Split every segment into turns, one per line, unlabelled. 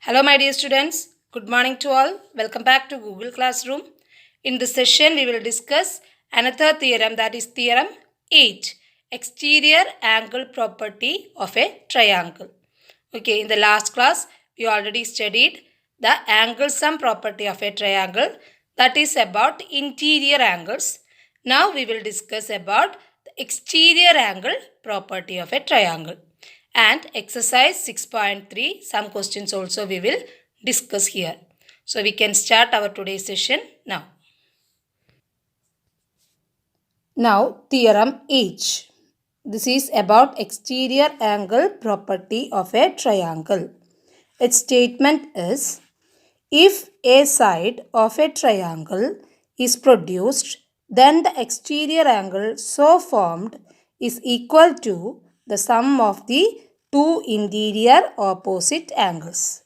Hello, my dear students. Good morning to all. Welcome back to Google Classroom. In this session, we will discuss another theorem, that is Theorem 8, exterior angle property of a triangle. Okay, in the last class, we already studied the angle sum property of a triangle, that is about interior angles. Now, we will discuss about the exterior angle property of a triangle. And exercise 6.3, some questions also we will discuss here. So we can start our today's session now. Now theorem H. This is about exterior angle property of a triangle. Its statement is, if a side of a triangle is produced, then the exterior angle so formed is equal to the sum of the two interior opposite angles.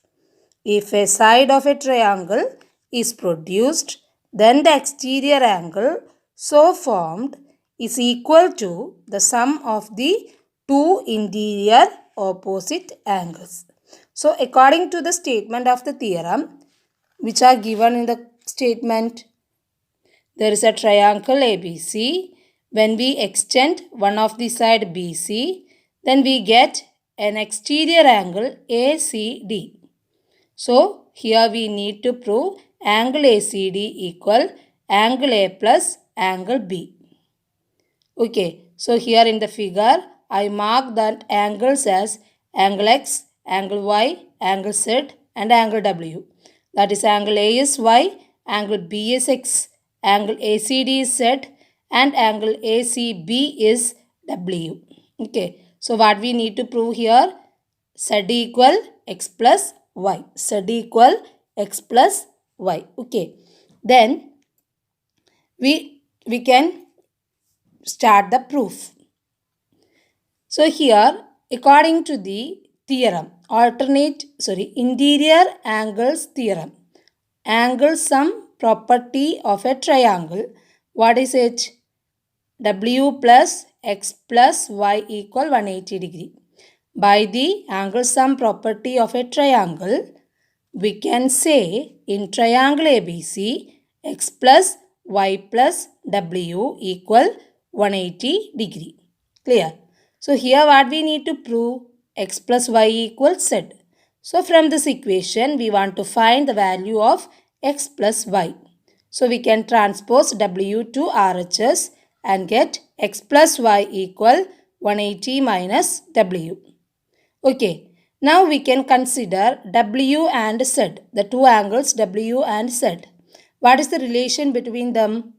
If a side of a triangle is produced, then the exterior angle so formed is equal to the sum of the two interior opposite angles. So, according to the statement of the theorem, which are given in the statement, there is a triangle ABC. When we extend one of the side BC, then we get an exterior angle ACD. So, here we need to prove angle ACD equal angle A plus angle B. Okay, so here in the figure, I mark that angles as angle X, angle Y, angle Z and angle W. That is angle A is Y, angle B is X, angle ACD is Z and angle ACB is W. Okay, so what we need to prove here? Z equal X plus Y. Z equal X plus Y. Okay, then we can start the proof. So here, according to the theorem, interior angles theorem, angle sum property of a triangle, what is it? W plus X plus Y equal 180 degree. By the angle sum property of a triangle, we can say in triangle ABC, X plus Y plus W equal 180 degree. Clear? So here what we need to prove? X plus Y equals Z. So from this equation we want to find the value of X plus Y. So we can transpose W to RHS and get X plus Y equal 180 minus W. Okay. Now we can consider W and Z, the two angles W and Z. What is the relation between them?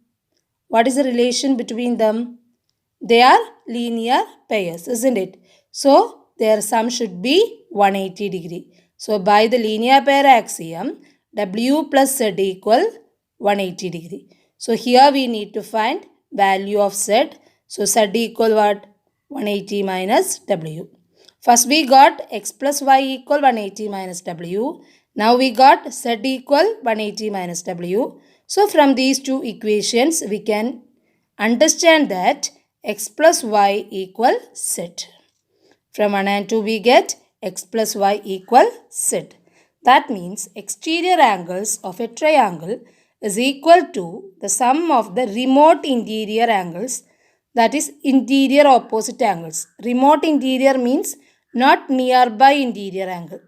What is the relation between them? They are linear pairs, isn't it? So, their sum should be 180 degree. So, by the linear pair axiom, W plus Z equal 180 degree. So, here we need to find value of Z. So, Z equal what? 180 minus W. First we got X plus Y equal 180 minus W. Now we got Z equal 180 minus W. So from these two equations we can understand that X plus Y equal Z. From 1 and 2 we get X plus Y equal Z. That means exterior angles of a triangle is equal to the sum of the remote interior angles, that is interior opposite angles. Remote interior means not nearby interior angle.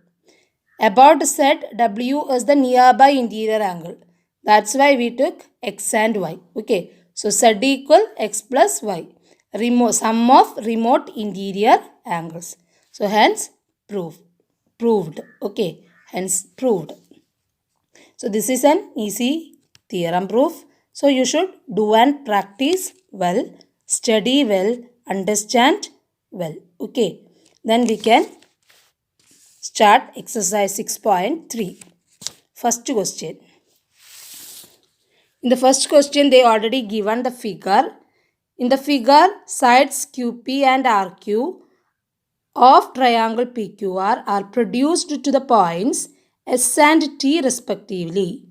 About Z, W is the nearby interior angle. That's why we took X and Y. Okay. So Z equal X plus Y. Sum of remote interior angles. So hence proved. Okay. Hence proved. So this is an easy theorem proof. So you should do and practice well, study well, understand well. Okay. Then we can start exercise 6.3. First question. In the first question, they already given the figure. In the figure, sides QP and RQ of triangle PQR are produced to the points S and T respectively.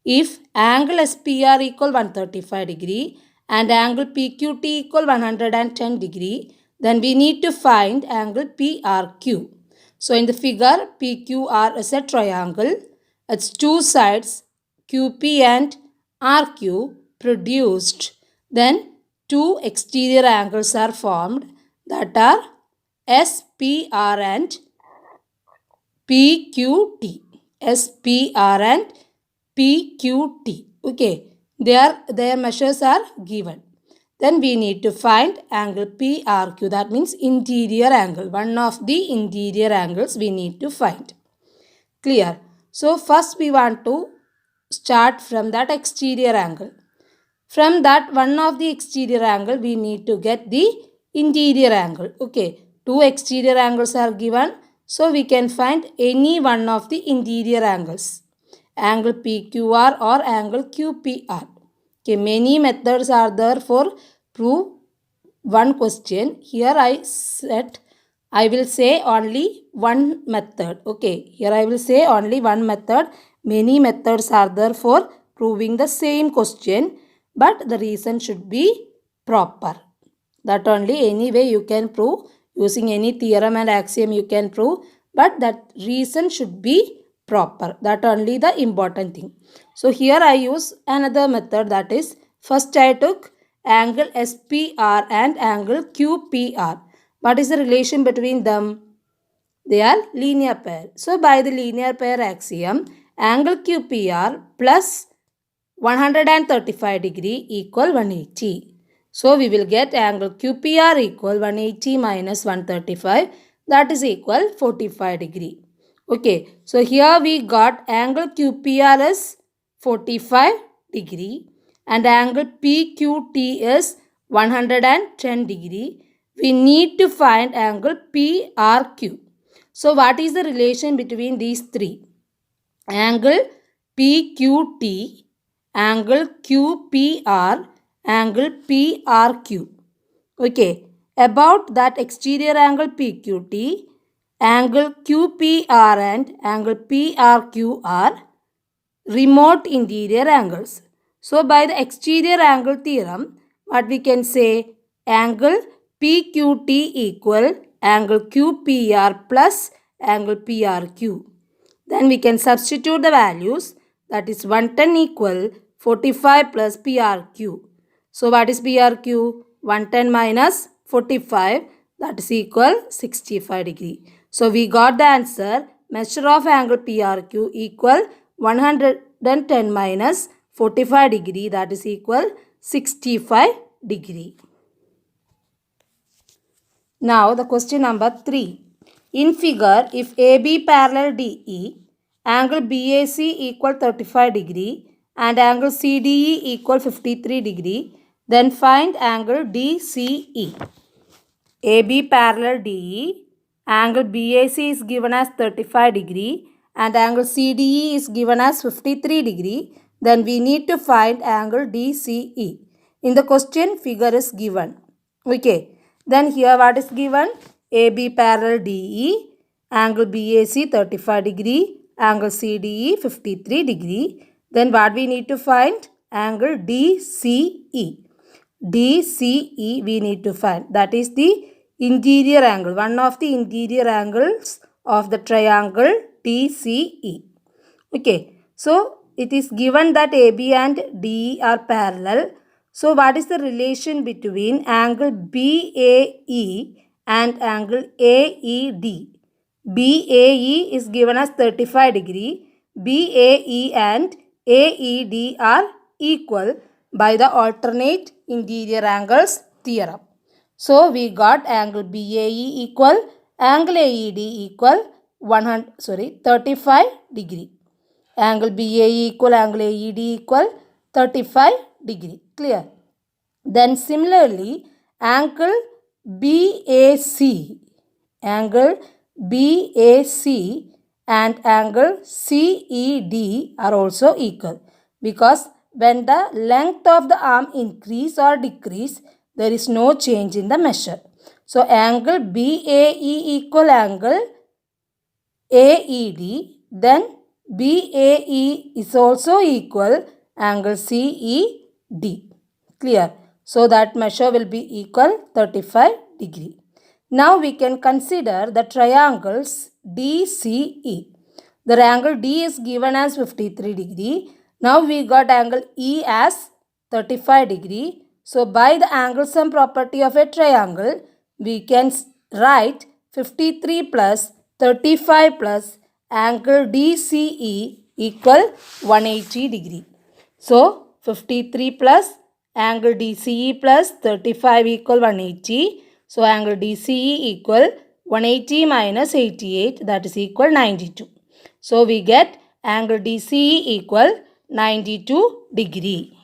If angle SPR equal 135 degree and angle PQT equal 110 degree, then we need to find angle PRQ. So in the figure, PQR is a triangle. Its two sides, QP and RQ, produced. Then two exterior angles are formed, that are SPR and PQT. SPR and PQT. Okay, their measures are given. Then we need to find angle PRQ, that means interior angle. One of the interior angles we need to find. Clear? So first we want to start from that exterior angle. From that one of the exterior angle we need to get the interior angle. Okay, two exterior angles are given. So we can find any one of the interior angles. Angle PQR or angle QPR. Okay, many methods are there for prove one question. Here I will say only one method. Okay, here I will say only one method. Many methods are there for proving the same question, but the reason should be proper. That only any way you can prove, using any theorem and axiom you can prove, but that reason should be proper. That only the important thing. So here I use another method, that is, first I took angle SPR and angle QPR. What is the relation between them? They are linear pair. So by the linear pair axiom, angle QPR plus 135 degree equal 180. So we will get angle QPR equal 180 minus 135, that is equal 45 degree. Okay, so here we got angle QPR is 45 degree and angle PQT is 110 degree. We need to find angle PRQ. So what is the relation between these three? Angle PQT, angle QPR, angle PRQ. Okay, about that exterior angle PQT, angle QPR and angle PRQ are remote interior angles. So by the exterior angle theorem, what we can say? Angle PQT equal angle QPR plus angle PRQ. Then we can substitute the values, that is 110 equal 45 plus PRQ. So what is PRQ? 110 minus 45, that is equal 65 degree. So we got the answer, measure of angle PRQ equal 110 minus 45 degree, that is equal 65 degree. Now the question number 3. In figure, if AB parallel DE, angle BAC equal 35 degree and angle CDE equal 53 degree, then find angle DCE. AB parallel DE, angle BAC is given as 35 degree and angle CDE is given as 53 degree. Then we need to find angle DCE. In the question, figure is given. Okay. Then here what is given? AB parallel DE, angle BAC 35 degree, angle CDE 53 degree. Then what we need to find? Angle DCE. DCE we need to find. That is the interior angle, one of the interior angles of the triangle DCE. Okay, so it is given that AB and DE are parallel. So what is the relation between angle BAE and angle AED? BAE is given as 35 degree. BAE and AED are equal by the alternate interior angles theorem. So we got angle BAE equal angle AED equal 35 degree. Angle BAE equal angle AED equal 35 degree. Clear? Then similarly, angle BAC and angle CED are also equal, because when the length of the arm increase or decrease, there is no change in the measure. So angle BAE equal angle AED, then BAE is also equal angle CED. Clear? So that measure will be equal 35 degree. Now we can consider the triangles DCE. The angle D is given as 53 degree. Now we got angle E as 35 degree. So by the angle sum property of a triangle, we can write 53 plus 35 plus angle DCE equal 180 degree. So 53 plus angle DCE plus 35 equal 180. So angle DCE equal 180 minus 88, that is equal 92. So we get angle DCE equal 92 degree.